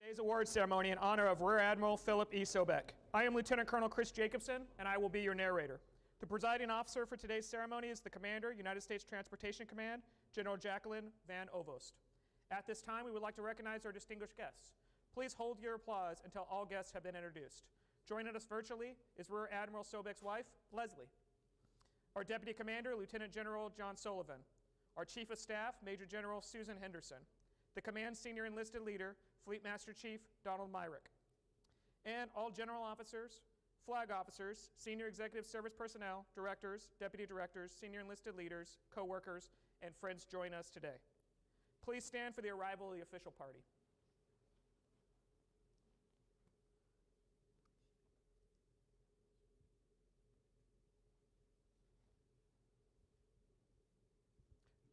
Today's award ceremony in honor of Rear Admiral Philip E. Sobeck. I am Lieutenant Colonel Chris Jacobson, and I will be your narrator. The presiding officer for today's ceremony is the Commander, United States Transportation Command, General Jacqueline Van Ovost. At this time, we would like to recognize our distinguished guests. Please hold your applause until all guests have been introduced. Joining us virtually is Rear Admiral Sobeck's wife, Leslie. Our Deputy Commander, Lieutenant General John Sullivan. Our Chief of Staff, Major General Susan Henderson. The Command Senior Enlisted Leader, Fleet Master Chief Donald Myrick. And all general officers, flag officers, senior executive service personnel, directors, deputy directors, senior enlisted leaders, co-workers, and friends join us today. Please stand for the arrival of the official party.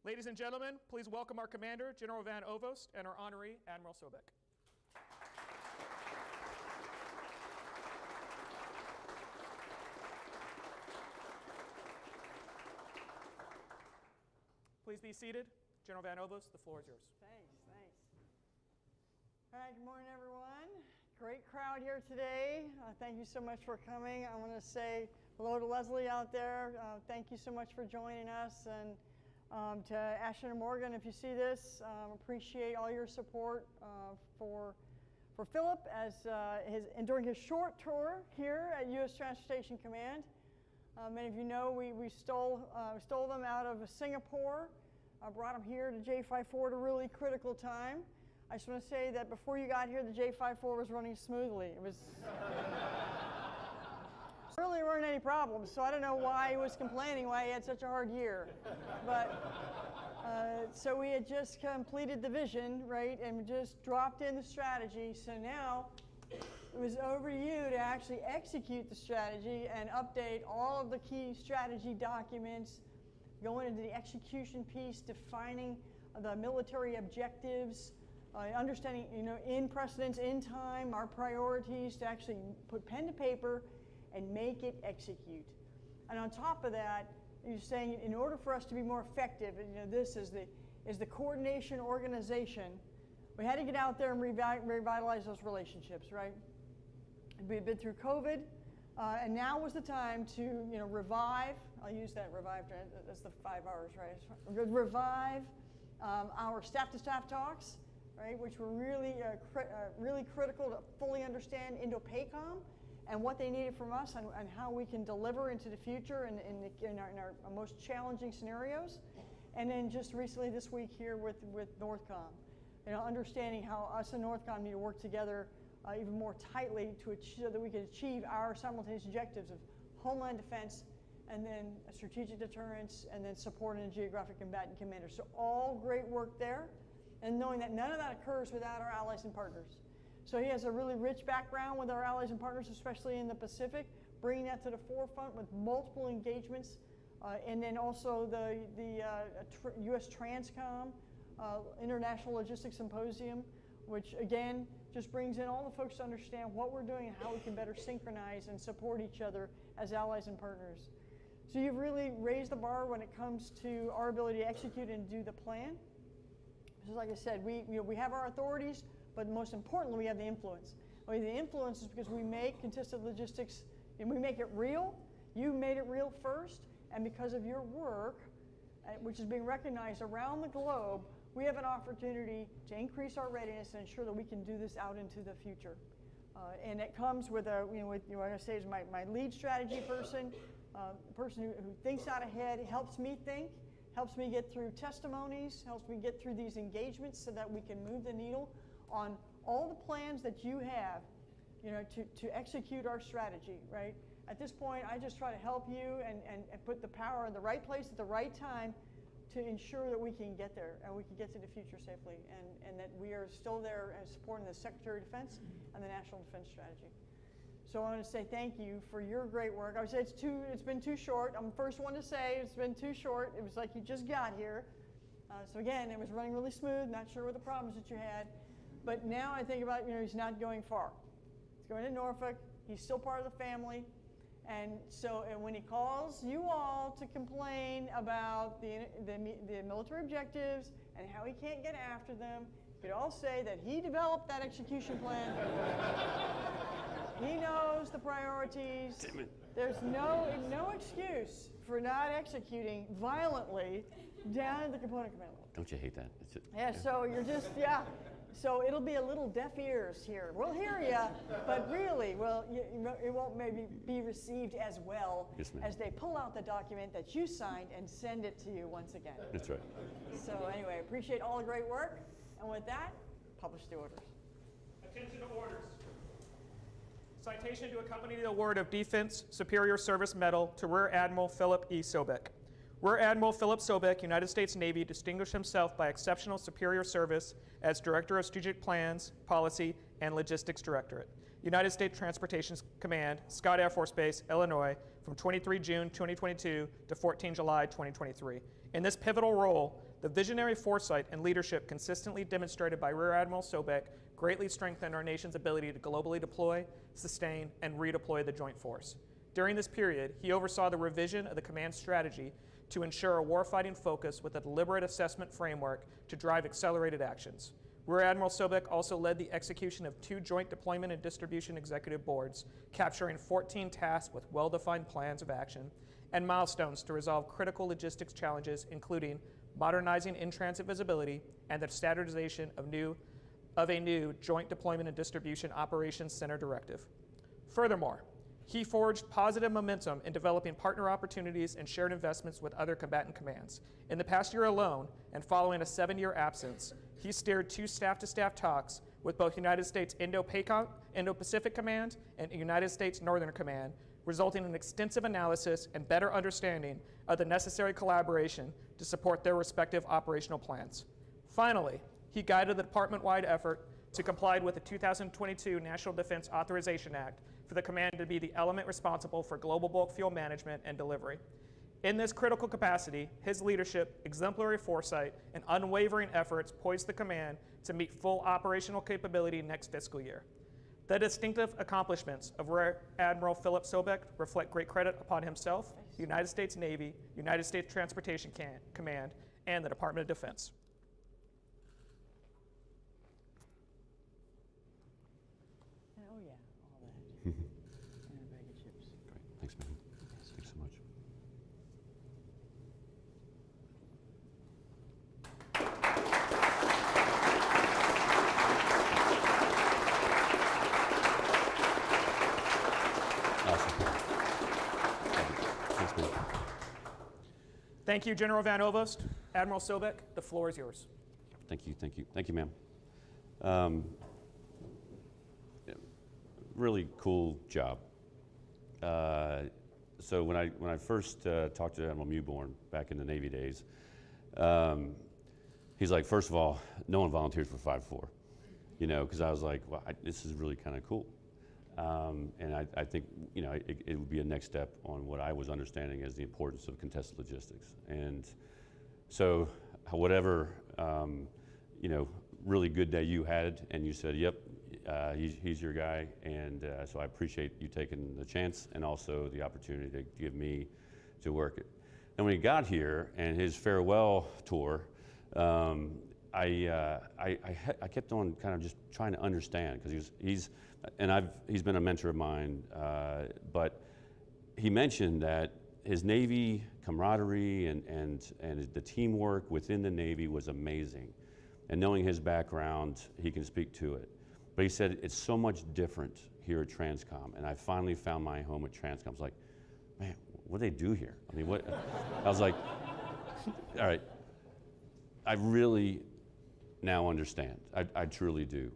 Ladies and gentlemen, please welcome our Commander, General Van Ovost, and our honoree, Admiral Sobeck. Please be seated. General Van Ovost, the floor is yours. Thanks. All right, good morning, everyone. Great crowd here today. Thank you so much for coming. I want to say hello to Leslie out there. Thank you so much for joining us. And to Ashton and Morgan, if you see this, appreciate all your support for Philip as during his short tour here at U.S. Transportation Command. Many of you know we stole them out of Singapore, brought them here to J54 at a really critical time. I just want to say that before you got here, the J54 was running smoothly. It was really weren't any problems, so I don't know why he was complaining why he had such a hard year. But so we had just completed the vision, right, and we just dropped in the strategy. So now it was over to you to actually execute the strategy and update all of the key strategy documents, going into the execution piece, defining the military objectives, understanding, in precedence, in time, our priorities, to actually put pen to paper and make it execute. And on top of that, you're saying in order for us to be more effective, this is the coordination organization, we had to get out there and revitalize those relationships, right? We've been through COVID, and now was the time to revive. I'll use that revive. That's the 5 hours, right? Revive our staff-to-staff talks, right? Which were really really critical to fully understand Indo-PACOM and what they needed from us and how we can deliver into the future in our most challenging scenarios. And then just recently this week here with NORTHCOM, understanding how us and NORTHCOM need to work together even more tightly so that we can achieve our simultaneous objectives of homeland defense and then strategic deterrence and then support in geographic combatant commanders. So all great work there, and knowing that none of that occurs without our allies and partners. So he has a really rich background with our allies and partners, especially in the Pacific, bringing that to the forefront with multiple engagements, and then also the USTRANSCOM International Logistics Symposium, which again just brings in all the folks to understand what we're doing and how we can better synchronize and support each other as allies and partners. So you've really raised the bar when it comes to our ability to execute and do the plan. Just like I said, we have our authorities, but most importantly, we have the influence. The influence is because we make contested logistics, and we make it real. You made it real first, and because of your work, which is being recognized around the globe, we have an opportunity to increase our readiness and ensure that we can do this out into the future. And it comes with what I say is my lead strategy person, person who thinks out ahead, helps me think, helps me get through testimonies, helps me get through these engagements so that we can move the needle on all the plans that you have, to execute our strategy, right? At this point, I just try to help you and put the power in the right place at the right time to ensure that we can get there and we can get to the future safely, and that we are still there and supporting the Secretary of Defense and the National Defense Strategy. So I want to say thank you for your great work. I would say it's been too short. I'm the first one to say it's been too short. It was like you just got here. So again, it was running really smooth, not sure what the problems that you had. But now I think about, he's not going far. He's going to Norfolk. He's still part of the family. And when he calls you all to complain about the military objectives and how he can't get after them You could all say that he developed that execution plan. He knows the priorities. Damn it. There's no excuse for not executing violently down at the component command level. Don't you hate that? Yeah, so you're just, So it'll be a little deaf ears here. We'll hear you, but really, it won't maybe be received as well Yes, ma'am. as they pull out the document that you signed and send it to you once again. That's right. So anyway, appreciate all the great work. And with that, publish the orders. Attention to orders. Citation to accompany the award of Defense Superior Service Medal to Rear Admiral Philip E. Sobeck. Rear Admiral Philip Sobeck, United States Navy, distinguished himself by exceptional superior service as Director of Strategic Plans, Policy, and Logistics Directorate, United States Transportation Command, Scott Air Force Base, Illinois, from 23 June 2022 to 14 July 2023. In this pivotal role, the visionary foresight and leadership consistently demonstrated by Rear Admiral Sobeck greatly strengthened our nation's ability to globally deploy, sustain, and redeploy the joint force. During this period, he oversaw the revision of the command strategy to ensure a warfighting focus with a deliberate assessment framework to drive accelerated actions. Rear Admiral Sobeck also led the execution of 2 joint deployment and distribution executive boards, capturing 14 tasks with well-defined plans of action and milestones to resolve critical logistics challenges, including modernizing in-transit visibility and the standardization of a new Joint Deployment and Distribution Operations Center directive. Furthermore, he forged positive momentum in developing partner opportunities and shared investments with other combatant commands. In the past year alone, and following a 7-year absence, he steered 2 staff-to-staff talks with both United States Indo-Pacific Command and United States Northern Command, resulting in extensive analysis and better understanding of the necessary collaboration to support their respective operational plans. Finally, he guided the department-wide effort to comply with the 2022 National Defense Authorization Act for the command to be the element responsible for global bulk fuel management and delivery. In this critical capacity, his leadership, exemplary foresight, and unwavering efforts poised the command to meet full operational capability next fiscal year. The distinctive accomplishments of Rear Admiral Philip Sobeck reflect great credit upon himself, the United States Navy, United States Transportation Command, and the Department of Defense. Oh yeah, all that. And a bag of chips. Great. Thanks, man. Thanks so much. Awesome. Thanks, man. Thank you, General Van Ovost. Admiral Sobeck, the floor is yours. Thank you, thank you. Thank you, ma'am. Really cool job. So when I first talked to Admiral Mewborn back in the Navy days, he's like, first of all, no one volunteered for 5-4, you know, because I was like, well, this is really kind of cool. And I think, you know, it would be a next step on what I was understanding as the importance of contested logistics. And so whatever, you know, really good day you had, and you said, yep, he's your guy, and so I appreciate you taking the chance and also the opportunity to give me to work it. And when he got here and his farewell tour, I kept on kind of just trying to understand, because he's been a mentor of mine, but he mentioned that his Navy camaraderie and the teamwork within the Navy was amazing. And knowing his background, he can speak to it. But he said, it's so much different here at TRANSCOM, and I finally found my home at TRANSCOM. I was like, man, what do they do here? I mean, what? I was like, all right, I really now understand. I truly do.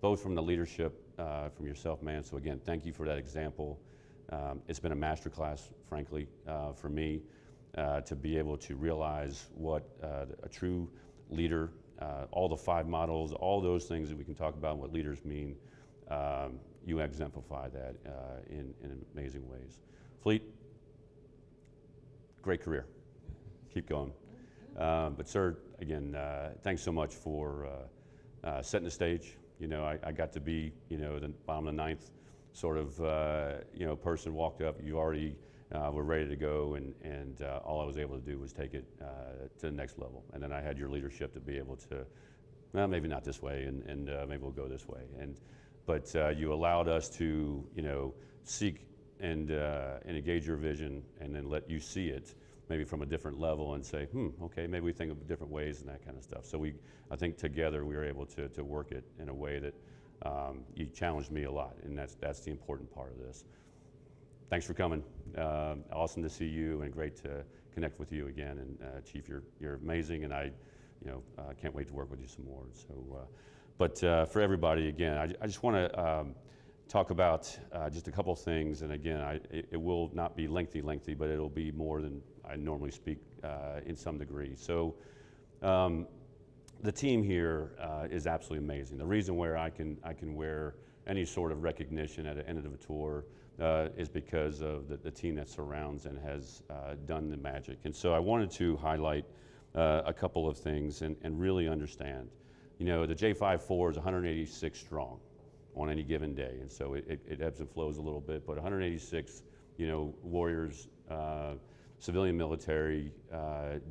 Both from the leadership, from yourself, man. So again, thank you for that example. It's been a masterclass, frankly, for me, to be able to realize what a true leader, all the 5 models, all those things that we can talk about, what leaders mean, you exemplify that in amazing ways. Fleet, great career. Keep going. But sir, again, thanks so much for setting the stage. You know, I got to be, you know, the bottom of the 9th sort of, you know, person walked up. You already were ready to go, and all I was able to do was take it to the next level. And then I had your leadership to be able to well, maybe not this way, and maybe we'll go this way. But you allowed us to, seek and engage your vision, and then let you see it, maybe from a different level, and say, okay, maybe we think of different ways and that kind of stuff. So I think together we were able to work it in a way that you challenged me a lot, and that's the important part of this. Thanks for coming. Awesome to see you, and great to connect with you again. And Chief, you're amazing, and I can't wait to work with you some more. So, but for everybody, again, I just want to talk about just a couple things. And again, it will not be lengthy, but it'll be more than I normally speak in some degree. So the team here is absolutely amazing. The reason where I can wear any sort of recognition at the end of a tour is because of the team that surrounds and has done the magic. And so I wanted to highlight a couple of things and really understand. The J54 is 186 strong on any given day, and so it ebbs and flows a little bit, but 186, warriors, civilian military,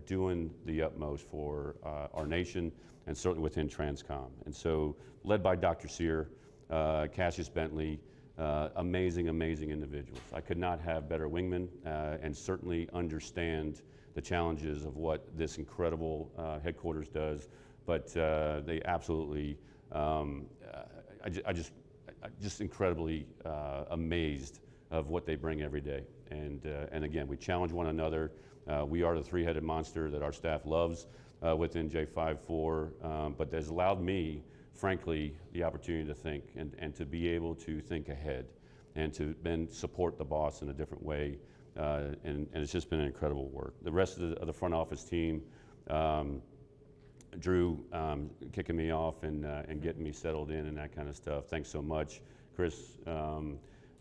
doing the utmost for our nation, and certainly within TRANSCOM. And so, led by Dr. Sear, Cassius Bentley, amazing individuals. I could not have better wingmen, and certainly understand the challenges of what this incredible headquarters does, but they absolutely, I just incredibly amazed of what they bring every day. And again, we challenge one another. We are the three-headed monster that our staff loves within J54, but has allowed me, frankly, the opportunity to think and to be able to think ahead and to then support the boss in a different way. And it's just been an incredible work. The rest of the front office team, Drew kicking me off and getting me settled in and that kind of stuff. Thanks so much. Chris,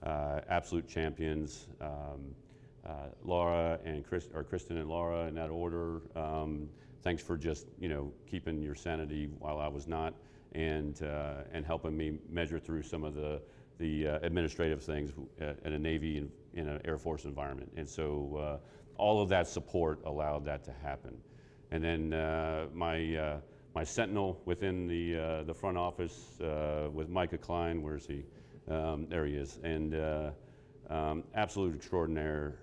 absolute champions. Laura and Kristen and Laura in that order. Thanks for just keeping your sanity while I was not, and helping me measure through some of the administrative things in a Navy and in an Air Force environment. And so all of that support allowed that to happen. And then my sentinel within the front office with Micah Klein, where's he? There he is. And absolute extraordinaire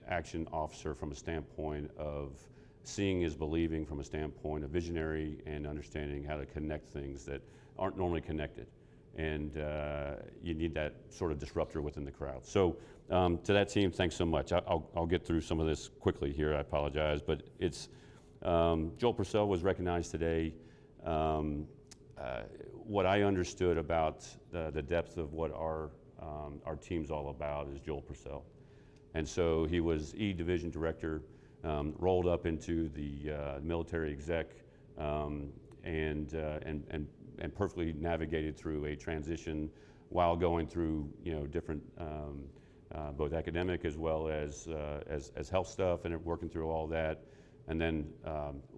action officer from a standpoint of seeing is believing, from a standpoint of visionary and understanding how to connect things that aren't normally connected. And you need that sort of disruptor within the crowd. So to that team, thanks so much. I'll get through some of this quickly here, I apologize, but it's, Joel Purcell was recognized today. What I understood about the depth of what our team's all about is Joel Purcell. And so he was E-Division Director, rolled up into the military exec, and perfectly navigated through a transition while going through different both academic as well as health stuff, and working through all that. And then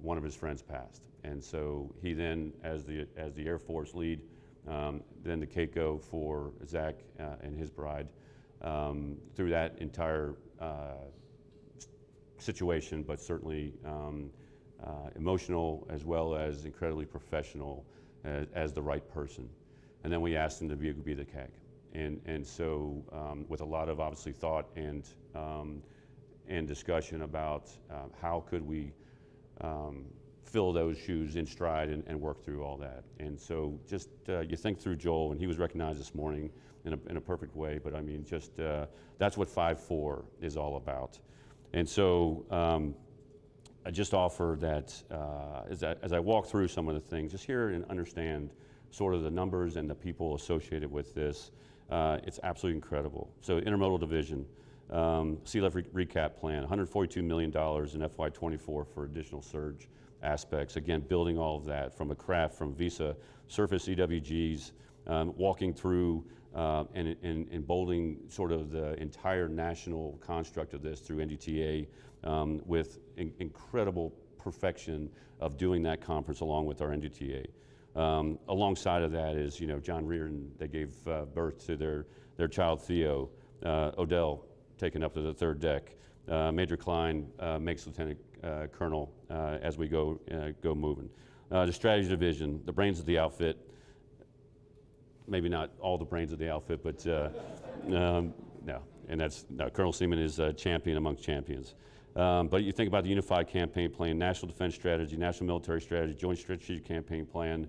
one of his friends passed, and so he then, as the Air Force lead, then the CACO for Zach and his bride, through that entire situation, but certainly emotional as well as incredibly professional as the right person. And then we asked him to be the CAG. And so with a lot of obviously thought and discussion about how could we fill those shoes in stride and work through all that. And so just you think through Joel, and he was recognized this morning in a perfect way, but I mean just that's what 5-4 is all about. And so I just offer that as I walk through some of the things, just hear and understand sort of the numbers and the people associated with this. It's absolutely incredible. So intermodal division, CLF recap plan, $142 million in FY24 for additional surge aspects. Again, building all of that from a craft, from Visa, surface EWGs, walking through and bolding sort of the entire national construct of this through NDTA with incredible perfection of doing that conference along with our NDTA. Alongside of that is, John Reardon, they gave birth to their child Theo, Odell taken up to the third deck. Major Klein makes Lieutenant Colonel as we go moving. The strategy division, the brains of the outfit. Maybe not all the brains of the outfit, but no. And that's, no, Colonel Seaman is a champion amongst champions. But you think about the Unified Campaign Plan, National Defense Strategy, National Military Strategy, Joint Strategic Campaign Plan,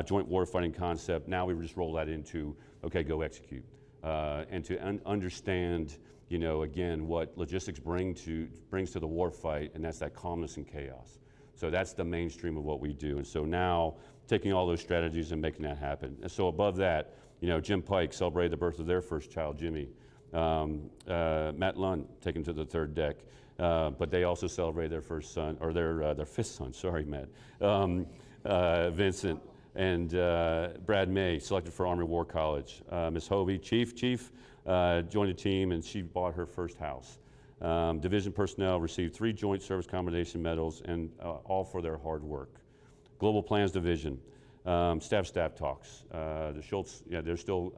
Joint Warfighting Concept. Now we just roll that into, okay, go execute. And to understand, you know, again, what logistics brings to the warfight, and that's that calmness and chaos. So that's the mainstream of what we do. And so now, taking all those strategies and making that happen. And so above that, you know, Jim Pike celebrated the birth of their first child, Jimmy. Matt Lund taken to the third deck. But they also celebrated their first son, or their fifth son, sorry, Matt. Vincent and Brad May selected for Army War College. Miss Hovey, Chief joined the team and she bought her first house. Division personnel received 3 Joint Service Commendation medals, and all for their hard work. Global Plans Division, staff talks. The Schultz, yeah, they're still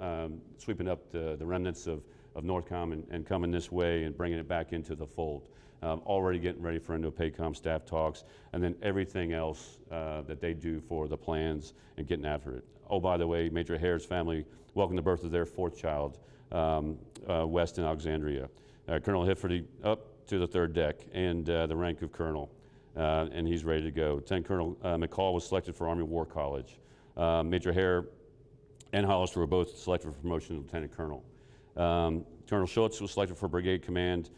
sweeping up the remnants of NORTHCOM and coming this way and bringing it back into the fold. Already getting ready for Indo-PACOM staff talks, and then everything else that they do for the plans and getting after it. Oh, by the way, Major Hare's family welcomed the birth of their 4th child, West in Alexandria. Colonel Hifferty up to the 3rd deck and the rank of colonel, and he's ready to go. Lieutenant Colonel McCall was selected for Army War College. Major Hare and Hollister were both selected for promotion to lieutenant colonel. Colonel Schultz was selected for brigade command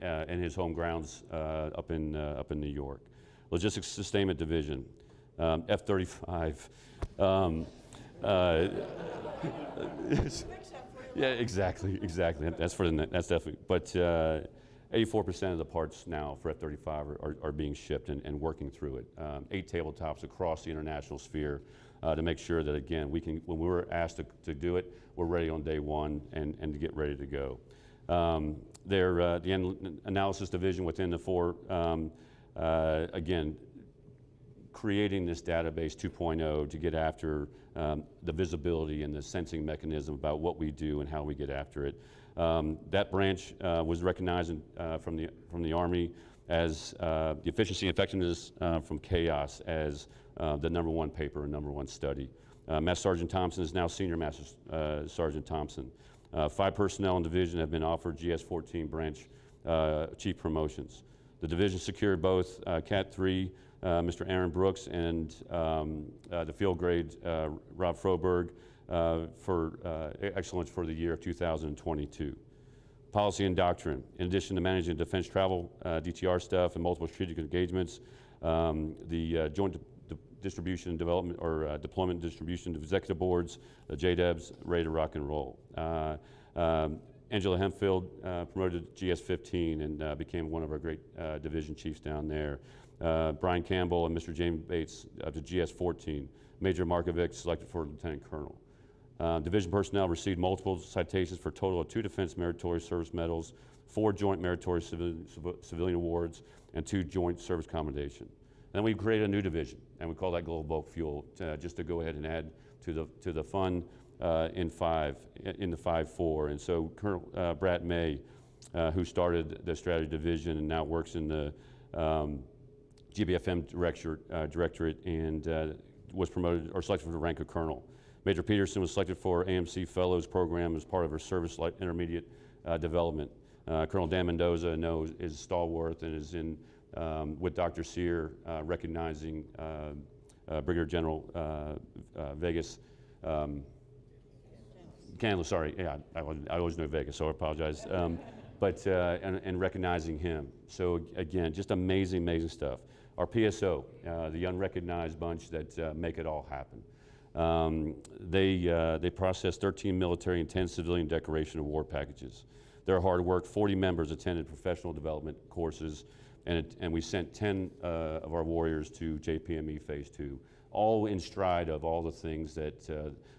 in his home grounds up in New York. Logistics Sustainment Division, F-35. Yeah, exactly. That's definitely. But 84% of the parts now for F-35 are being shipped and working through it. 8 tabletops across the international sphere to make sure that, again, we can, when we're asked to do it, we're ready on day one and to get ready to go. The analysis division within the 4, again, creating this database 2.0 to get after the visibility and the sensing mechanism about what we do and how we get after it. That branch was recognized from the Army as the efficiency and effectiveness from chaos as the #1 paper and #1 study. Master Sergeant Thompson is now Senior Master Sergeant Thompson. 5 personnel in division have been offered GS-14 branch chief promotions. The division secured both Cat 3, Mr. Aaron Brooks, and the field grade Rob Froberg for excellence for the year of 2022. Policy and doctrine. In addition to managing defense travel, DTR stuff, and multiple strategic engagements, the Joint Distribution and Development, or Deployment and Distribution of Executive Boards, the JDEBs, ready to rock and roll. Angela Hempfield promoted to GS-15 and became one of our great division chiefs down there. Brian Campbell and Mr. James Bates to GS-14. Major Markovic selected for Lieutenant Colonel. Division personnel received multiple citations for a total of 2 Defense Meritorious Service Medals, 4 Joint Meritorious Civilian Awards, and 2 Joint Service Commendation. Then we created a new division, and we call that Global Bulk Fuel, just to go ahead and add to the fun in the 5-4. And so Colonel Brad May, who started the strategy division and now works in the GBFM directorate and was promoted or selected for the rank of colonel. Major Peterson was selected for AMC Fellows Program as part of her service intermediate development. Colonel Dan Mendoza is stalwart and is in with Dr. Sear recognizing Brigadier General Vegas. Candler, sorry, yeah, I always know Vegas, so I apologize. And recognizing him. So again, just amazing stuff. Our PSO, the unrecognized bunch that make it all happen. They processed 13 military and 10 civilian declaration of war packages. Their hard work, 40 members attended professional development courses, and we sent 10 of our warriors to JPME Phase 2, all in stride of all the things that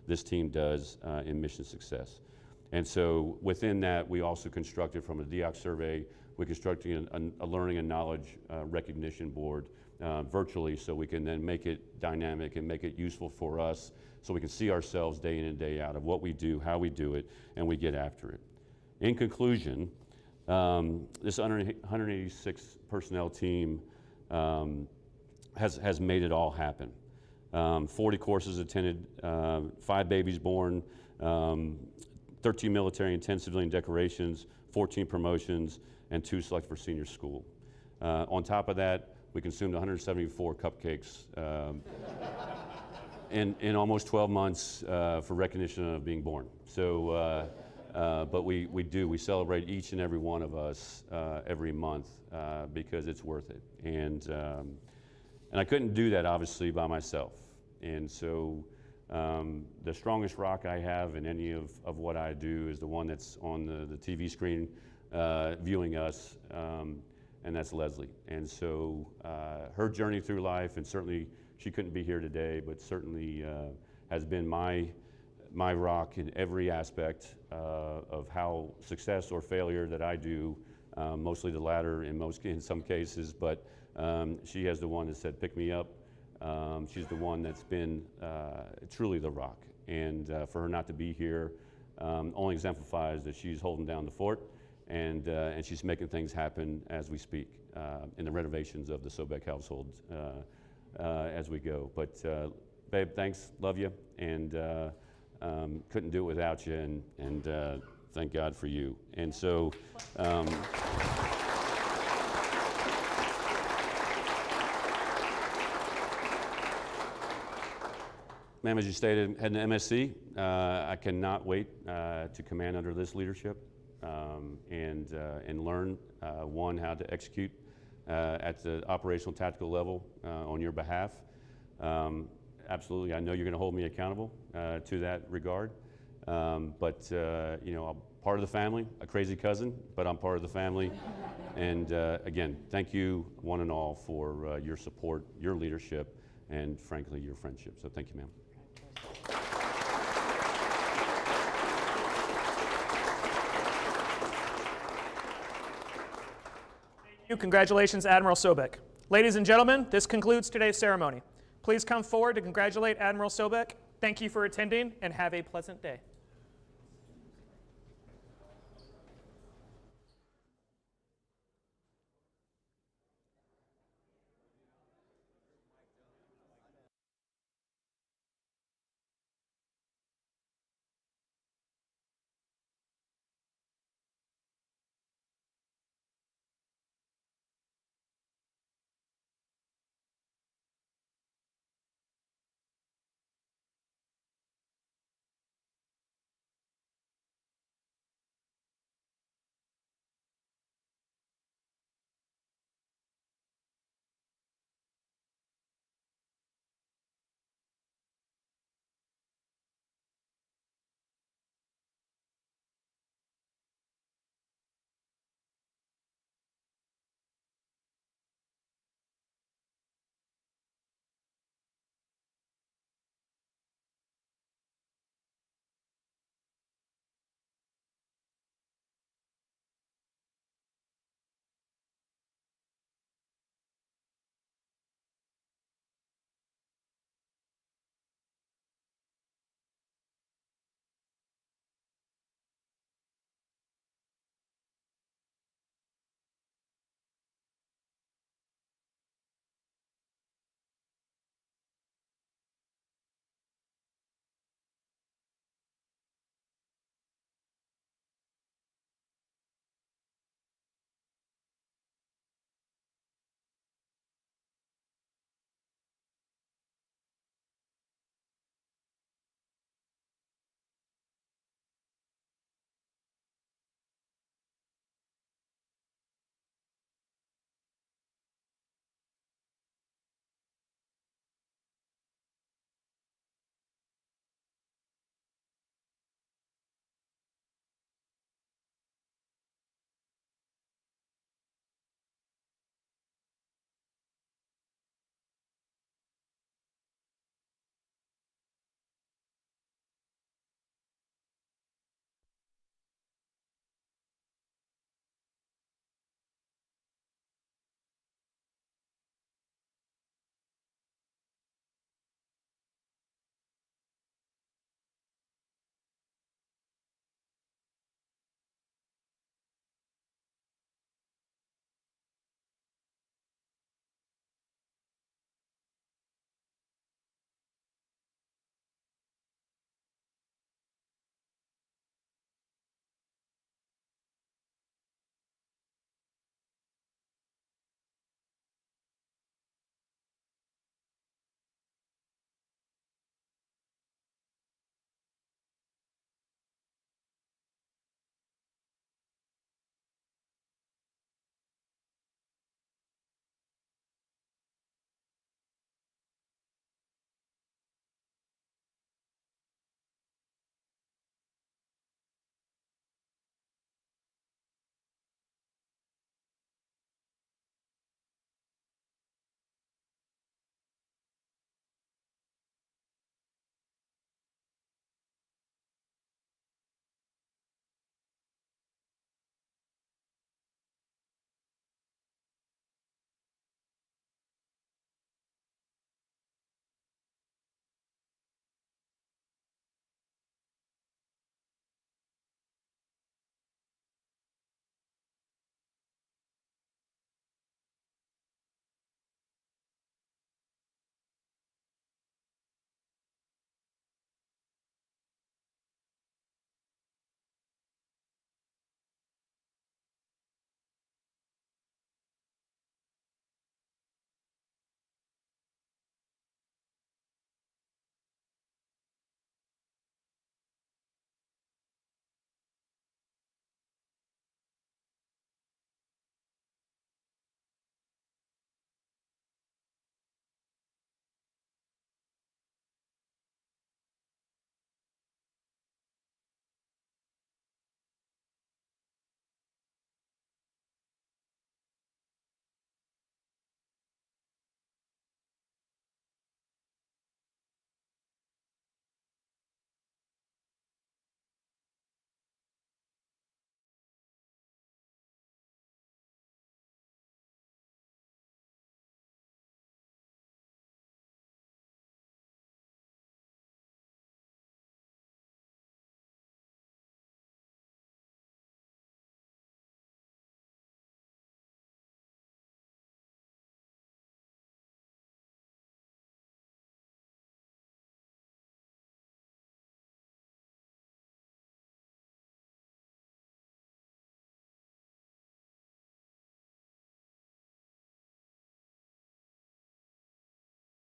this team does in mission success. And so within that, we also constructed from a DEOC survey, we constructed a learning and knowledge recognition board virtually, so we can then make it dynamic and make it useful for us, so we can see ourselves day in and day out of what we do, how we do it, and we get after it. In conclusion, this 186 personnel team has made it all happen. 40 courses attended, 5 babies born, 13 military and 10 civilian decorations, 14 promotions, and 2 selected for senior school. On top of that, we consumed 174 cupcakes in almost 12 months for recognition of being born. So, but we celebrate each and every one of us every month because it's worth it. And I couldn't do that obviously by myself. And so the strongest rock I have in any of what I do is the one that's on the TV screen viewing us, and that's Leslie. And so her journey through life, and certainly she couldn't be here today, but certainly has been my rock in every aspect of how success or failure that I do, mostly the latter in some cases, but she has the one that said, pick me up. She's the one that's been truly the rock. And for her not to be here only exemplifies that she's holding down the fort, and she's making things happen as we speak in the renovations of the Sobeck household as we go. But babe, thanks, love you, and couldn't do it without you, and thank God for you. And so. Ma'am, as you stated, had an MSc. I cannot wait to command under this leadership and learn, one, how to execute at the operational tactical level on your behalf. Absolutely, I know you're going to hold me accountable to that regard. But you know, I'm part of the family, a crazy cousin, but I'm part of the family. And again, thank you, one and all, for your support, your leadership, and frankly, your friendship. So thank you, ma'am. Congratulations, Admiral Sobeck. Ladies and gentlemen, this concludes today's ceremony. Please come forward to congratulate Admiral Sobeck. Thank you for attending, and have a pleasant day.